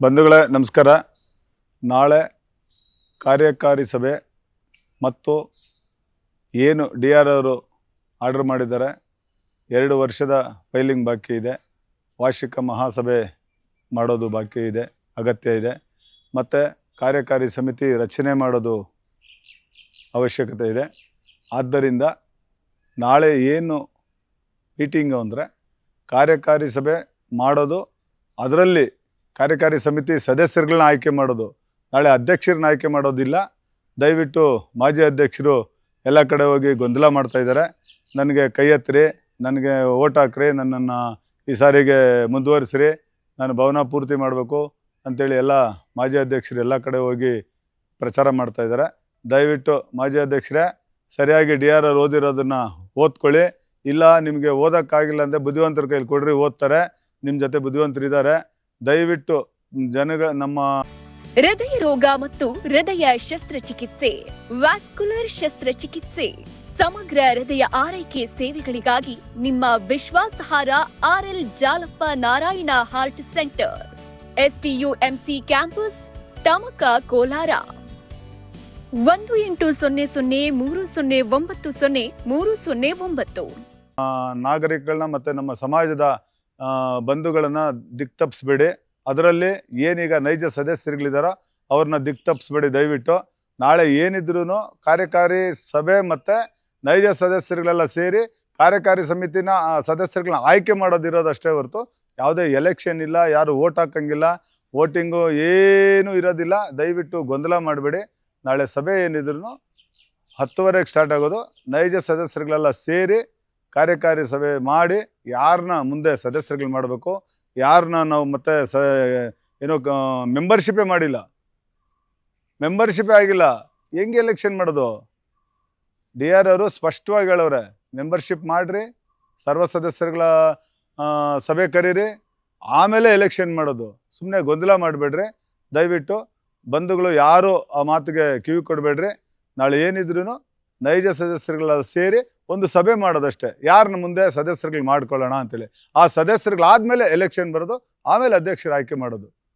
ಬಂಧುಗಳೇ ನಮಸ್ಕಾರ. ನಾಳೆ ಕಾರ್ಯಕಾರಿ ಸಭೆ ಮತ್ತು ಏನು DRR ಅವರು ಆರ್ಡರ್ ಮಾಡಿದ್ದಾರೆ, 2 ವರ್ಷದ ಫೈಲಿಂಗ್ ಬಾಕಿ ಇದೆ, ವಾರ್ಷಿಕ ಮಹಾಸಭೆ ಮಾಡೋದು ಬಾಕಿ ಇದೆ, ಅಗತ್ಯ ಇದೆ, ಮತ್ತು ಕಾರ್ಯಕಾರಿ ಸಮಿತಿ ರಚನೆ ಮಾಡೋದು ಅವಶ್ಯಕತೆ ಇದೆ. ಆದ್ದರಿಂದ ನಾಳೆ ಏನು ಮೀಟಿಂಗು ಅಂದರೆ ಕಾರ್ಯಕಾರಿ ಸಭೆ ಮಾಡೋದು, ಅದರಲ್ಲಿ ಕಾರ್ಯಕಾರಿ ಸಮಿತಿ ಸದಸ್ಯರುಗಳನ್ನ ಆಯ್ಕೆ ಮಾಡೋದು. ನಾಳೆ ಅಧ್ಯಕ್ಷರನ್ನ ಆಯ್ಕೆ ಮಾಡೋದಿಲ್ಲ. ದಯವಿಟ್ಟು ಮಾಜಿ ಅಧ್ಯಕ್ಷರು ಎಲ್ಲ ಕಡೆ ಹೋಗಿ ಗೊಂದಲ ಮಾಡ್ತಾಯಿದ್ದಾರೆ. ನನಗೆ ಕೈ ಎತ್ತಿರಿ, ನನಗೆ ಓಟ್ ಹಾಕ್ರಿ, ನನ್ನನ್ನು ಈ ಸಾರಿಗೆ ಮುಂದುವರಿಸ್ರಿ, ನಾನು ಭವನ ಪೂರ್ತಿ ಮಾಡಬೇಕು ಅಂಥೇಳಿ ಎಲ್ಲ ಮಾಜಿ ಅಧ್ಯಕ್ಷರು ಎಲ್ಲ ಕಡೆ ಹೋಗಿ ಪ್ರಚಾರ ಮಾಡ್ತಾಯಿದ್ದಾರೆ. ದಯವಿಟ್ಟು ಮಾಜಿ ಅಧ್ಯಕ್ಷರೇ, ಸರಿಯಾಗಿ DRR ಓದಿರೋದನ್ನು ಓದ್ಕೊಳ್ಳಿ. ಇಲ್ಲ ನಿಮಗೆ ಓದೋಕ್ಕಾಗಿಲ್ಲ ಅಂದರೆ ಬುದ್ಧಿವಂತರ ಕೈಲಿ ಕೊಡ್ರಿ, ಓದ್ತಾರೆ. ನಿಮ್ಮ ಜೊತೆ ಬುದ್ಧಿವಂತರಿದ್ದಾರೆ. ದಯವಿಟ್ಟು ನಮ್ಮ ಹೃದಯ ರೋಗ ಮತ್ತು ಹೃದಯ ಶಸ್ತ್ರಚಿಕಿತ್ಸೆ, ವ್ಯಾಸ್ಕುಲರ್ ಶಸ್ತ್ರಚಿಕಿತ್ಸೆ, ಸಮಗ್ರ ಹೃದಯ ಆರೈಕೆ ಸೇವೆಗಳಿಗಾಗಿ ನಿಮ್ಮ ವಿಶ್ವಾಸಾರ್ಹ RL Jalappa Narayana heart centre, STUMC campus, Tamaka, Kolar. 180030090309. ನಾಗರಿಕಗಳನ್ನ ಮತ್ತು ನಮ್ಮ ಸಮಾಜದ ಬಂಧುಗಳನ್ನು ದಿಕ್ತಪ್ಪಿಸ್ಬೇಡಿ. ಅದರಲ್ಲಿ ಏನೀಗ ನೈಜ ಸದಸ್ಯರುಗಳಿದ್ದಾರೋ ಅವ್ರನ್ನ ದಿಕ್ತಪ್ಪಿಸ್ಬೇಡಿ. ದಯವಿಟ್ಟು ನಾಳೆ ಏನಿದ್ರೂ ಕಾರ್ಯಕಾರಿ ಸಭೆ ಮತ್ತು ನೈಜ ಸದಸ್ಯರುಗಳೆಲ್ಲ ಸೇರಿ ಕಾರ್ಯಕಾರಿ ಸಮಿತಿನ ಸದಸ್ಯರುಗಳನ್ನ ಆಯ್ಕೆ ಮಾಡೋದಿರೋದಷ್ಟೇ ಹೊರತು ಯಾವುದೇ ಎಲೆಕ್ಷನ್ ಇಲ್ಲ, ಯಾರು ಓಟ್ ಹಾಕಂಗಿಲ್ಲ, ವೋಟಿಂಗು ಏನೂ ಇರೋದಿಲ್ಲ. ದಯವಿಟ್ಟು ಗೊಂದಲ ಮಾಡಬೇಡಿ. ನಾಳೆ ಸಭೆ ಏನಿದ್ರು 10:30ಗೆ ಸ್ಟಾರ್ಟ್ ಆಗೋದು. ನೈಜ ಸದಸ್ಯರುಗಳೆಲ್ಲ ಸೇರಿ ಕಾರ್ಯಕಾರಿ ಸಭೆ ಮಾಡಿ ಯಾರನ್ನ ಮುಂದೆ ಸದಸ್ಯರುಗಳು ಮಾಡಬೇಕು, ಯಾರನ್ನ ನಾವು ಮತ್ತೆ ಏನೋ ಮೆಂಬರ್ಶಿಪ್ಪೇ ಮಾಡಿಲ್ಲ, ಮೆಂಬರ್ಶಿಪ್ಪೇ ಆಗಿಲ್ಲ, ಹೆಂಗೆ ಎಲೆಕ್ಷನ್ ಮಾಡೋದು? DRR ಅವರು ಸ್ಪಷ್ಟವಾಗಿ ಹೇಳವ್ರೆ, ಮೆಂಬರ್ಶಿಪ್ ಮಾಡಿರಿ, ಸರ್ವ ಸದಸ್ಯರುಗಳ ಸಭೆ ಕರೀರಿ, ಆಮೇಲೆ ಎಲೆಕ್ಷನ್ ಮಾಡೋದು. ಸುಮ್ಮನೆ ಗೊಂದಲ ಮಾಡಬೇಡ್ರಿ. ದಯವಿಟ್ಟು ಬಂಧುಗಳು ಯಾರು ಆ ಮಾತಿಗೆ ಕಿವಿ ಕೊಡಬೇಡ್ರಿ. ನಾಳೆ ಏನಿದ್ರು ನೈಜ ಸದಸ್ಯರುಗಳ ಸೇರಿ ಒಂದು ಸಭೆ ಮಾಡೋದಷ್ಟೇ. ಯಾರನ್ನ ಮುಂದೆ ಸದಸ್ಯರುಗಳು ಮಾಡ್ಕೊಳ್ಳೋಣ ಅಂತೇಳಿ. ಆ ಸದಸ್ಯರುಗಳಾದಮೇಲೆ ಎಲೆಕ್ಷನ್ ಬರೋದು, ಆಮೇಲೆ ಅಧ್ಯಕ್ಷರು ಆಯ್ಕೆ ಮಾಡೋದು.